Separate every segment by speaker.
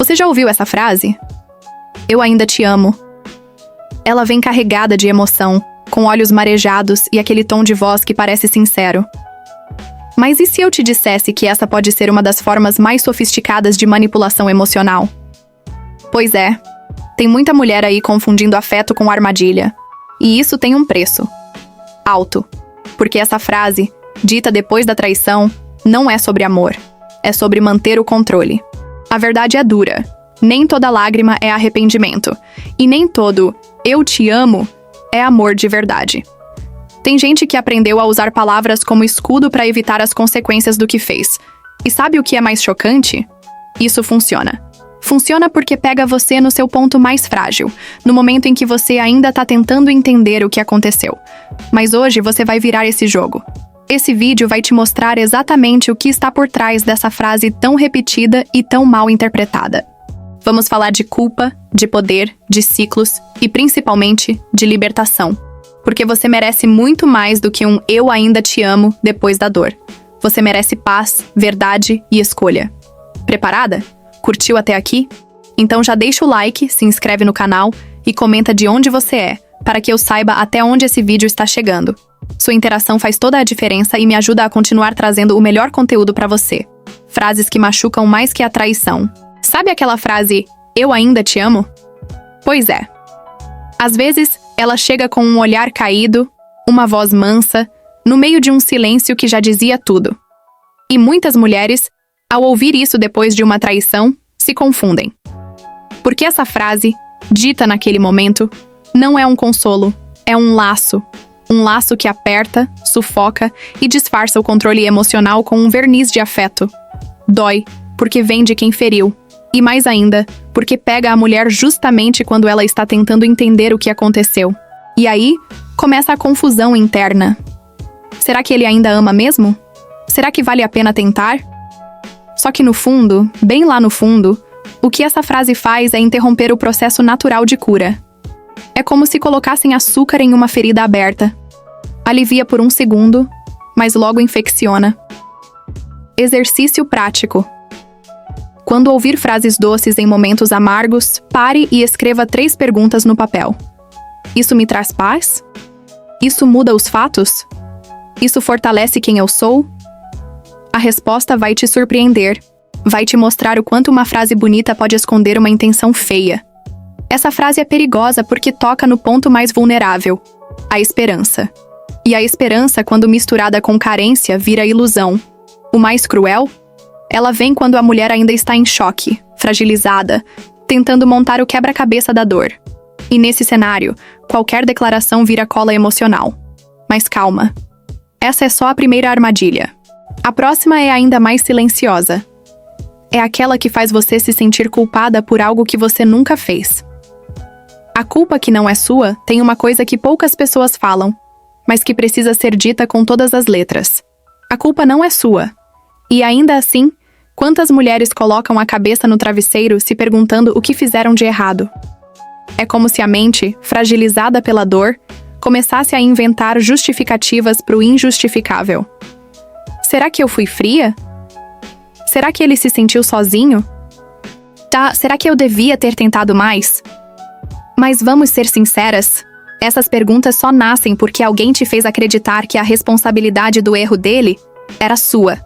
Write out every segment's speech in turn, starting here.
Speaker 1: Você já ouviu essa frase? Eu ainda te amo. Ela vem carregada de emoção, com olhos marejados e aquele tom de voz que parece sincero. Mas e se eu te dissesse que essa pode ser uma das formas mais sofisticadas de manipulação emocional? Pois é, tem muita mulher aí confundindo afeto com armadilha. E isso tem um preço. Alto. Porque essa frase, dita depois da traição, não é sobre amor. É sobre manter o controle. A verdade é dura. Nem toda lágrima é arrependimento. E nem todo "eu te amo" é amor de verdade. Tem gente que aprendeu a usar palavras como escudo para evitar as consequências do que fez. E sabe o que é mais chocante? Isso funciona. Funciona porque pega você no seu ponto mais frágil, no momento em que você ainda tá tentando entender o que aconteceu. Mas hoje você vai virar esse jogo. Esse vídeo vai te mostrar exatamente o que está por trás dessa frase tão repetida e tão mal interpretada. Vamos falar de culpa, de poder, de ciclos e, principalmente, de libertação. Porque você merece muito mais do que um "eu ainda te amo" depois da dor. Você merece paz, verdade e escolha. Preparada? Curtiu até aqui? Então já deixa o like, se inscreve no canal e comenta de onde você é, para que eu saiba até onde esse vídeo está chegando. Sua interação faz toda a diferença e me ajuda a continuar trazendo o melhor conteúdo para você. Frases que machucam mais que a traição. Sabe aquela frase "eu ainda te amo"? Pois é. Às vezes, ela chega com um olhar caído, uma voz mansa, no meio de um silêncio que já dizia tudo. E muitas mulheres, ao ouvir isso depois de uma traição, se confundem. Porque essa frase, dita naquele momento, não é um consolo, é um laço. Um laço que aperta, sufoca e disfarça o controle emocional com um verniz de afeto. Dói, porque vem de quem feriu. E mais ainda, porque pega a mulher justamente quando ela está tentando entender o que aconteceu. E aí, começa a confusão interna. Será que ele ainda ama mesmo? Será que vale a pena tentar? Só que no fundo, bem lá no fundo, o que essa frase faz é interromper o processo natural de cura. É como se colocassem açúcar em uma ferida aberta. Alivia por um segundo, mas logo infecciona. Exercício prático. Quando ouvir frases doces em momentos amargos, pare e escreva 3 perguntas no papel. Isso me traz paz? Isso muda os fatos? Isso fortalece quem eu sou? A resposta vai te surpreender. Vai te mostrar o quanto uma frase bonita pode esconder uma intenção feia. Essa frase é perigosa porque toca no ponto mais vulnerável, a esperança. E a esperança, quando misturada com carência, vira ilusão. O mais cruel? Ela vem quando a mulher ainda está em choque, fragilizada, tentando montar o quebra-cabeça da dor. E nesse cenário, qualquer declaração vira cola emocional. Mas calma. Essa é só a primeira armadilha. A próxima é ainda mais silenciosa. É aquela que faz você se sentir culpada por algo que você nunca fez. A culpa que não é sua tem uma coisa que poucas pessoas falam, mas que precisa ser dita com todas as letras. A culpa não é sua. E ainda assim, quantas mulheres colocam a cabeça no travesseiro se perguntando o que fizeram de errado? É como se a mente, fragilizada pela dor, começasse a inventar justificativas para o injustificável. Será que eu fui fria? Será que ele se sentiu sozinho? Será que eu devia ter tentado mais? Mas vamos ser sinceras, essas perguntas só nascem porque alguém te fez acreditar que a responsabilidade do erro dele era sua.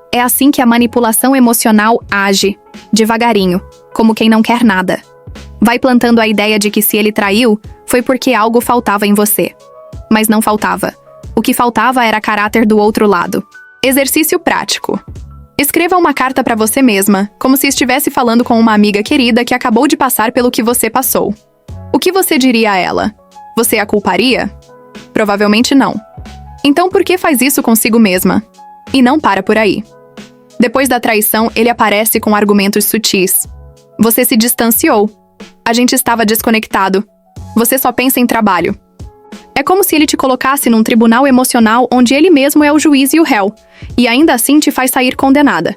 Speaker 1: É assim que a manipulação emocional age, devagarinho, como quem não quer nada. Vai plantando a ideia de que se ele traiu, foi porque algo faltava em você. Mas não faltava. O que faltava era caráter do outro lado. Exercício prático. Escreva uma carta para você mesma, como se estivesse falando com uma amiga querida que acabou de passar pelo que você passou. O que você diria a ela? Você a culparia? Provavelmente não. Então por que faz isso consigo mesma? E não para por aí. Depois da traição, ele aparece com argumentos sutis. Você se distanciou. A gente estava desconectado. Você só pensa em trabalho. É como se ele te colocasse num tribunal emocional onde ele mesmo é o juiz e o réu, e ainda assim te faz sair condenada.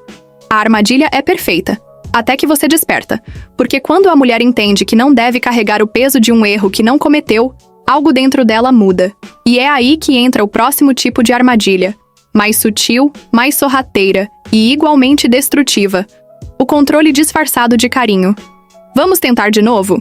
Speaker 1: A armadilha é perfeita, até que você desperta, porque quando a mulher entende que não deve carregar o peso de um erro que não cometeu, algo dentro dela muda. E é aí que entra o próximo tipo de armadilha, mais sutil, mais sorrateira e igualmente destrutiva. O controle disfarçado de carinho. Vamos tentar de novo?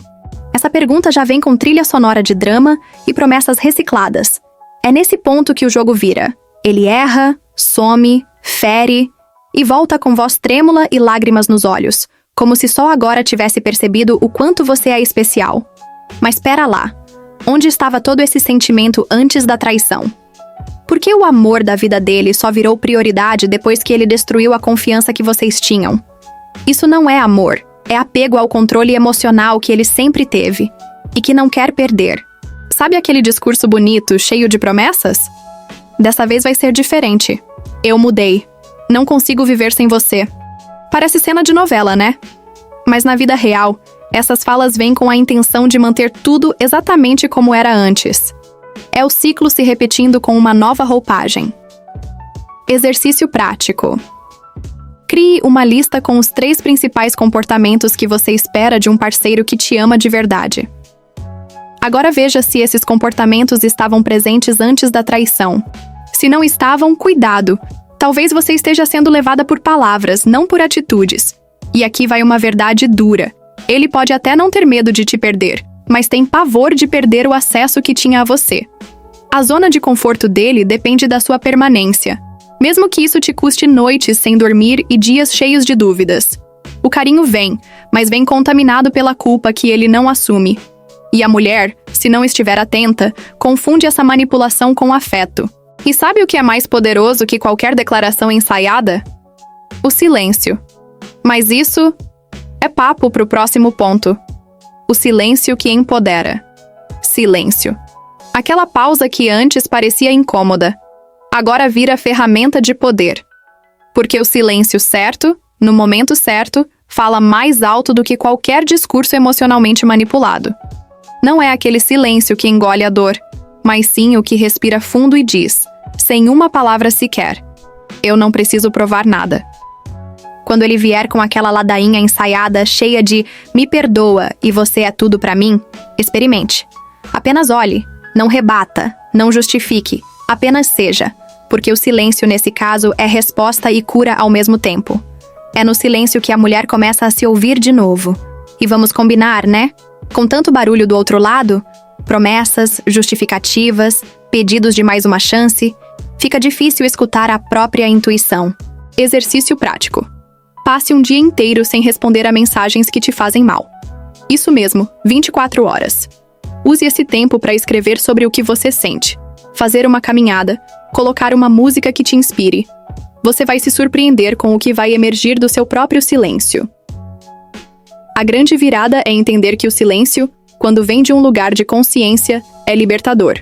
Speaker 1: Essa pergunta já vem com trilha sonora de drama e promessas recicladas. É nesse ponto que o jogo vira. Ele erra, some, fere e volta com voz trêmula e lágrimas nos olhos, como se só agora tivesse percebido o quanto você é especial. Mas pera lá. Onde estava todo esse sentimento antes da traição? Por que o amor da vida dele só virou prioridade depois que ele destruiu a confiança que vocês tinham? Isso não é amor, é apego ao controle emocional que ele sempre teve e que não quer perder. Sabe aquele discurso bonito, cheio de promessas? Dessa vez vai ser diferente. Eu mudei. Não consigo viver sem você. Parece cena de novela, né? Mas na vida real, essas falas vêm com a intenção de manter tudo exatamente como era antes. É o ciclo se repetindo com uma nova roupagem. Exercício prático. Crie uma lista com os 3 principais comportamentos que você espera de um parceiro que te ama de verdade. Agora veja se esses comportamentos estavam presentes antes da traição. Se não estavam, cuidado. Talvez você esteja sendo levada por palavras, não por atitudes. E aqui vai uma verdade dura. Ele pode até não ter medo de te perder, mas tem pavor de perder o acesso que tinha a você. A zona de conforto dele depende da sua permanência, mesmo que isso te custe noites sem dormir e dias cheios de dúvidas. O carinho vem, mas vem contaminado pela culpa que ele não assume. E a mulher, se não estiver atenta, confunde essa manipulação com afeto. E sabe o que é mais poderoso que qualquer declaração ensaiada? O silêncio. Mas isso é papo para o próximo ponto. O silêncio que empodera. Silêncio. Aquela pausa que antes parecia incômoda, agora vira ferramenta de poder. Porque o silêncio certo, no momento certo, fala mais alto do que qualquer discurso emocionalmente manipulado. Não é aquele silêncio que engole a dor, mas sim o que respira fundo e diz, sem uma palavra sequer: eu não preciso provar nada. Quando ele vier com aquela ladainha ensaiada cheia de "me perdoa e você é tudo pra mim", experimente. Apenas olhe, não rebata, não justifique, apenas seja, porque o silêncio nesse caso é resposta e cura ao mesmo tempo. É no silêncio que a mulher começa a se ouvir de novo. E vamos combinar, né? Com tanto barulho do outro lado, promessas, justificativas, pedidos de mais uma chance, fica difícil escutar a própria intuição. Exercício prático. Passe um dia inteiro sem responder a mensagens que te fazem mal. Isso mesmo, 24 horas. Use esse tempo para escrever sobre o que você sente, fazer uma caminhada, colocar uma música que te inspire. Você vai se surpreender com o que vai emergir do seu próprio silêncio. A grande virada é entender que o silêncio, quando vem de um lugar de consciência, é libertador.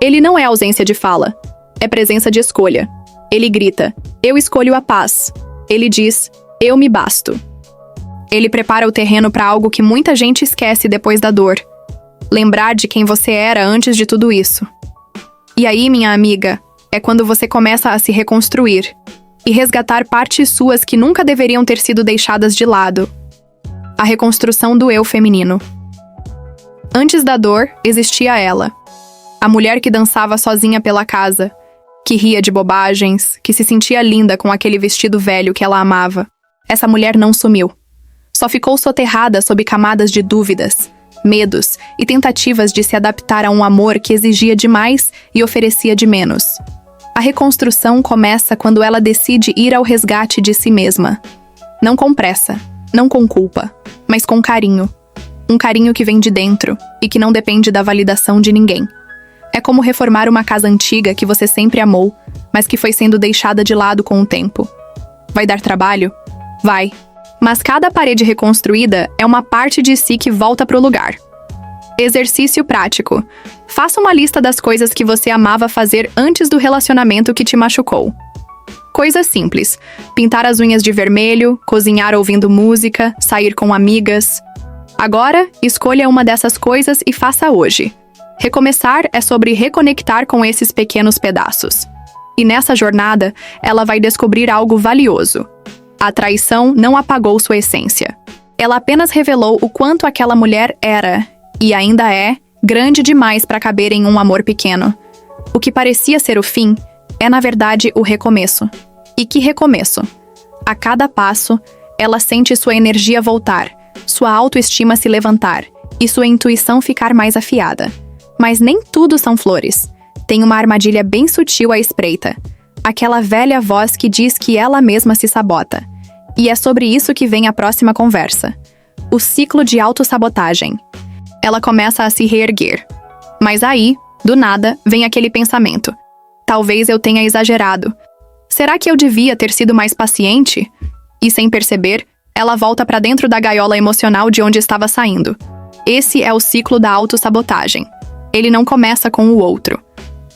Speaker 1: Ele não é ausência de fala, é presença de escolha. Ele grita, eu escolho a paz. Ele diz, eu me basto. Ele prepara o terreno para algo que muita gente esquece depois da dor. Lembrar de quem você era antes de tudo isso. E aí, minha amiga, é quando você começa a se reconstruir e resgatar partes suas que nunca deveriam ter sido deixadas de lado. A reconstrução do eu feminino. Antes da dor, existia ela. A mulher que dançava sozinha pela casa, que ria de bobagens, que se sentia linda com aquele vestido velho que ela amava. Essa mulher não sumiu. Só ficou soterrada sob camadas de dúvidas, medos e tentativas de se adaptar a um amor que exigia demais e oferecia de menos. A reconstrução começa quando ela decide ir ao resgate de si mesma. Não com pressa, não com culpa, mas com carinho. Um carinho que vem de dentro e que não depende da validação de ninguém. É como reformar uma casa antiga que você sempre amou, mas que foi sendo deixada de lado com o tempo. Vai dar trabalho? Vai. Mas cada parede reconstruída é uma parte de si que volta para o lugar. Exercício prático. Faça uma lista das coisas que você amava fazer antes do relacionamento que te machucou. Coisas simples. Pintar as unhas de vermelho, cozinhar ouvindo música, sair com amigas. Agora, escolha uma dessas coisas e faça hoje. Recomeçar é sobre reconectar com esses pequenos pedaços. E nessa jornada, ela vai descobrir algo valioso. A traição não apagou sua essência. Ela apenas revelou o quanto aquela mulher era, e ainda é, grande demais para caber em um amor pequeno. O que parecia ser o fim, é na verdade o recomeço. E que recomeço? A cada passo, Ela sente sua energia voltar, sua autoestima se levantar e sua intuição ficar mais afiada. Mas nem tudo são flores. Tem uma armadilha bem sutil à espreita. Aquela velha voz que diz que ela mesma se sabota. E é sobre isso que vem a próxima conversa. O ciclo de autossabotagem. Ela começa a se reerguer. Mas aí, do nada, vem aquele pensamento. Talvez eu tenha exagerado. Será que eu devia ter sido mais paciente? E sem perceber, ela volta para dentro da gaiola emocional de onde estava saindo. Esse é o ciclo da autossabotagem. Ele não começa com o outro.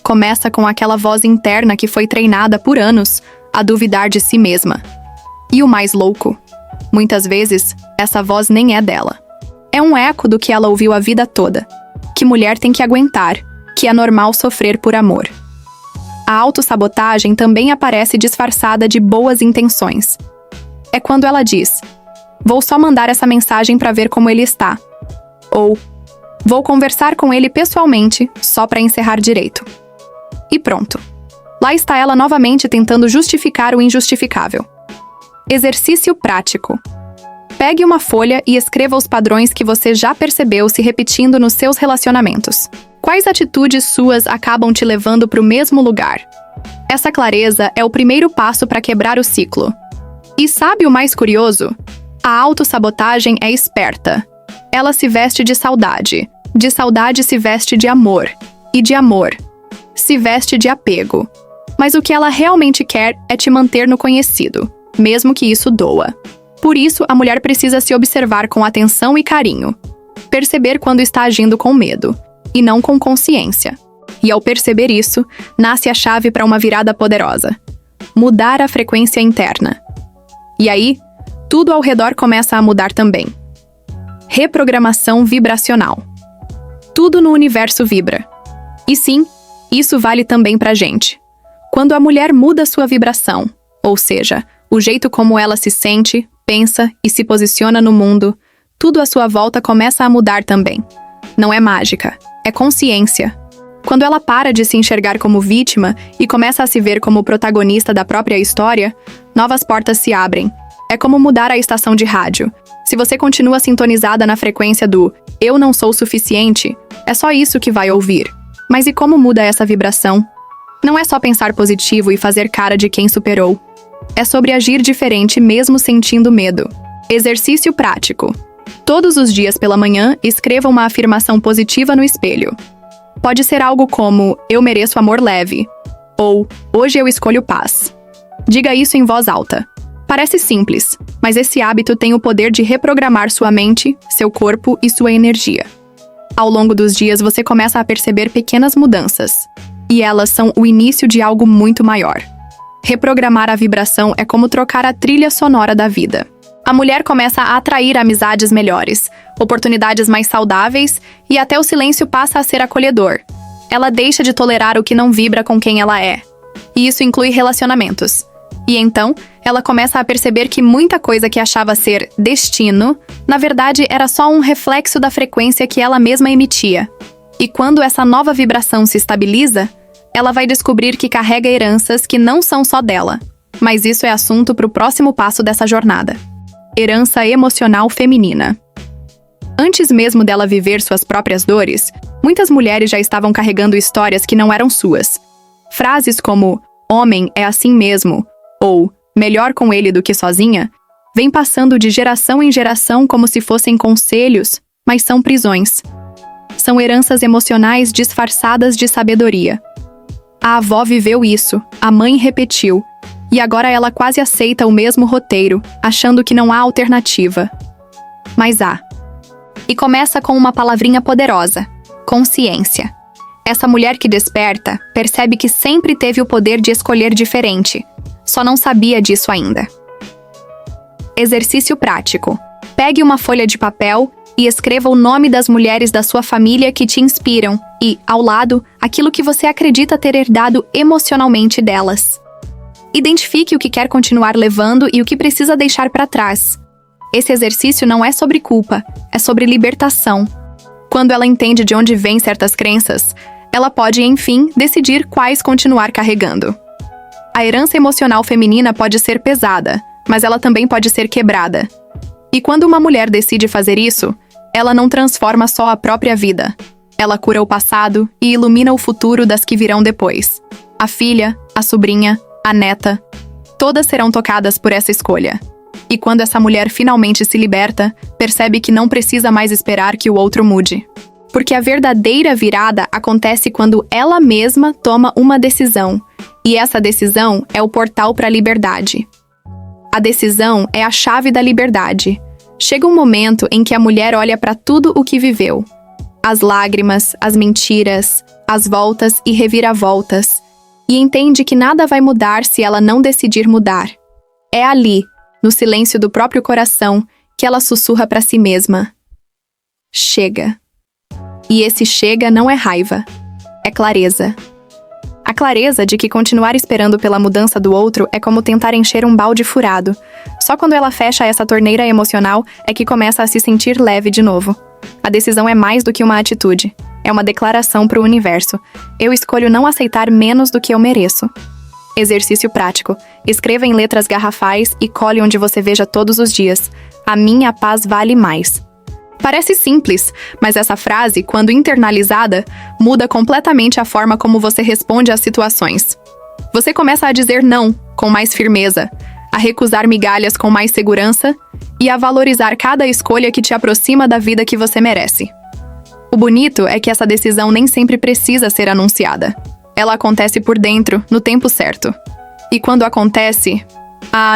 Speaker 1: Começa com aquela voz interna que foi treinada por anos a duvidar de si mesma. E o mais louco, muitas vezes, essa voz nem é dela. É um eco do que ela ouviu a vida toda. Que mulher tem que aguentar, que é normal sofrer por amor. A autossabotagem também aparece disfarçada de boas intenções. É quando ela diz: vou só mandar essa mensagem para ver como ele está. Ou, vou conversar com ele pessoalmente, só para encerrar direito. E pronto. Lá está ela novamente tentando justificar o injustificável. Exercício prático. Pegue uma folha e escreva os padrões que você já percebeu se repetindo nos seus relacionamentos. Quais atitudes suas acabam te levando para o mesmo lugar? Essa clareza é o primeiro passo para quebrar o ciclo. E sabe o mais curioso? A autossabotagem é esperta. Ela se veste de saudade se veste de amor, e de amor se veste de apego. Mas o que ela realmente quer é te manter no conhecido, mesmo que isso doa. Por isso, a mulher precisa se observar com atenção e carinho. Perceber quando está agindo com medo, e não com consciência. E ao perceber isso, nasce a chave para uma virada poderosa. Mudar a frequência interna. E aí, tudo ao redor começa a mudar também. Reprogramação vibracional. Tudo no universo vibra. E sim, isso vale também pra gente. Quando a mulher muda sua vibração, ou seja, o jeito como ela se sente, pensa e se posiciona no mundo, tudo à sua volta começa a mudar também. Não é mágica, é consciência. Quando ela para de se enxergar como vítima e começa a se ver como protagonista da própria história, novas portas se abrem. É como mudar a estação de rádio. Se você continua sintonizada na frequência do "eu não sou suficiente", é só isso que vai ouvir. Mas e como muda essa vibração? Não é só pensar positivo e fazer cara de quem superou. É sobre agir diferente mesmo sentindo medo. Exercício prático. Todos os dias pela manhã, escreva uma afirmação positiva no espelho. Pode ser algo como "eu mereço amor leve" ou "hoje eu escolho paz". Diga isso em voz alta. Parece simples, mas esse hábito tem o poder de reprogramar sua mente, seu corpo e sua energia. Ao longo dos dias, você começa a perceber pequenas mudanças, e elas são o início de algo muito maior. Reprogramar a vibração é como trocar a trilha sonora da vida. A mulher começa a atrair amizades melhores, oportunidades mais saudáveis e até o silêncio passa a ser acolhedor. Ela deixa de tolerar o que não vibra com quem ela é. E isso inclui relacionamentos. E então, ela começa a perceber que muita coisa que achava ser destino, na verdade era só um reflexo da frequência que ela mesma emitia. E quando essa nova vibração se estabiliza, ela vai descobrir que carrega heranças que não são só dela. Mas isso é assunto para o próximo passo dessa jornada. Herança emocional feminina. Antes mesmo dela viver suas próprias dores, muitas mulheres já estavam carregando histórias que não eram suas. Frases como "homem é assim mesmo" ou "melhor com ele do que sozinha", vêm passando de geração em geração como se fossem conselhos, mas são prisões. São heranças emocionais disfarçadas de sabedoria. A avó viveu isso, a mãe repetiu, e agora ela quase aceita o mesmo roteiro, achando que não há alternativa. Mas há. E começa com uma palavrinha poderosa: consciência. Essa mulher que desperta percebe que sempre teve o poder de escolher diferente, só não sabia disso ainda. Exercício prático. Pegue uma folha de papel e escreva o nome das mulheres da sua família que te inspiram e, ao lado, aquilo que você acredita ter herdado emocionalmente delas. Identifique o que quer continuar levando e o que precisa deixar para trás. Esse exercício não é sobre culpa, é sobre libertação. Quando ela entende de onde vêm certas crenças, ela pode, enfim, decidir quais continuar carregando. A herança emocional feminina pode ser pesada, mas ela também pode ser quebrada. E quando uma mulher decide fazer isso, ela não transforma só a própria vida. Ela cura o passado e ilumina o futuro das que virão depois. A filha, a sobrinha, a neta, todas serão tocadas por essa escolha. E quando essa mulher finalmente se liberta, percebe que não precisa mais esperar que o outro mude. Porque a verdadeira virada acontece quando ela mesma toma uma decisão. E essa decisão é o portal para a liberdade. A decisão é a chave da liberdade. Chega um momento em que a mulher olha para tudo o que viveu. As lágrimas, as mentiras, as voltas e reviravoltas. E entende que nada vai mudar se ela não decidir mudar. É ali, no silêncio do próprio coração, que ela sussurra para si mesma: chega. E esse chega não é raiva, é clareza. A clareza de que continuar esperando pela mudança do outro é como tentar encher um balde furado. Só quando ela fecha essa torneira emocional é que começa a se sentir leve de novo. A decisão é mais do que uma atitude. É uma declaração para o universo. Eu escolho não aceitar menos do que eu mereço. Exercício prático. Escreva em letras garrafais e cole onde você veja todos os dias: a minha paz vale mais. Parece simples, mas essa frase, quando internalizada, muda completamente a forma como você responde às situações. Você começa a dizer não com mais firmeza, a recusar migalhas com mais segurança e a valorizar cada escolha que te aproxima da vida que você merece. O bonito é que essa decisão nem sempre precisa ser anunciada. Ela acontece por dentro, no tempo certo. E quando acontece,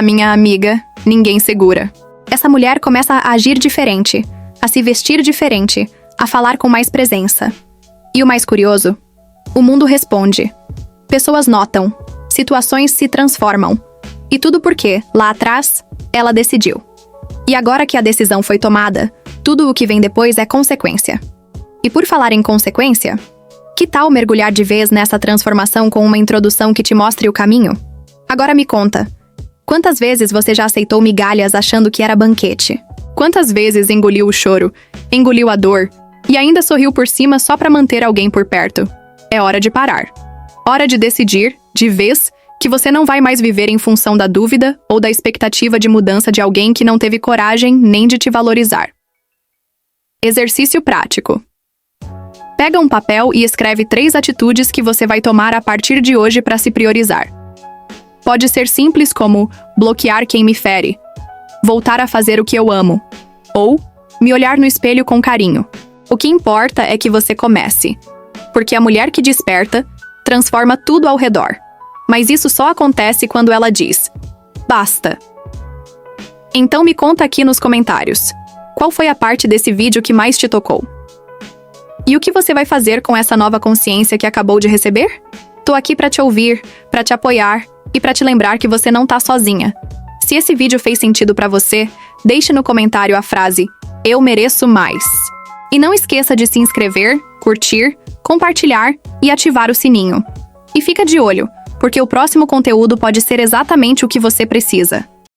Speaker 1: minha amiga, ninguém segura. Essa mulher começa a agir diferente, a se vestir diferente, a falar com mais presença. E o mais curioso, o mundo responde. Pessoas notam, situações se transformam. E tudo porque, lá atrás, ela decidiu. E agora que a decisão foi tomada, tudo o que vem depois é consequência. E por falar em consequência, que tal mergulhar de vez nessa transformação com uma introdução que te mostre o caminho? Agora me conta, quantas vezes você já aceitou migalhas achando que era banquete? Quantas vezes engoliu o choro, engoliu a dor e ainda sorriu por cima só para manter alguém por perto? É hora de parar. Hora de decidir, de vez, que você não vai mais viver em função da dúvida ou da expectativa de mudança de alguém que não teve coragem nem de te valorizar. Exercício prático. Pega um papel e escreve 3 atitudes que você vai tomar a partir de hoje para se priorizar. Pode ser simples como bloquear quem me fere, voltar a fazer o que eu amo, ou me olhar no espelho com carinho. O que importa é que você comece, porque a mulher que desperta transforma tudo ao redor. Mas isso só acontece quando ela diz: basta. Então me conta aqui nos comentários, qual foi a parte desse vídeo que mais te tocou? E o que você vai fazer com essa nova consciência que acabou de receber? Tô aqui para te ouvir, para te apoiar e para te lembrar que você não tá sozinha. Se esse vídeo fez sentido para você, deixe no comentário a frase "Eu mereço mais". E não esqueça de se inscrever, curtir, compartilhar e ativar o sininho. E fica de olho, porque o próximo conteúdo pode ser exatamente o que você precisa.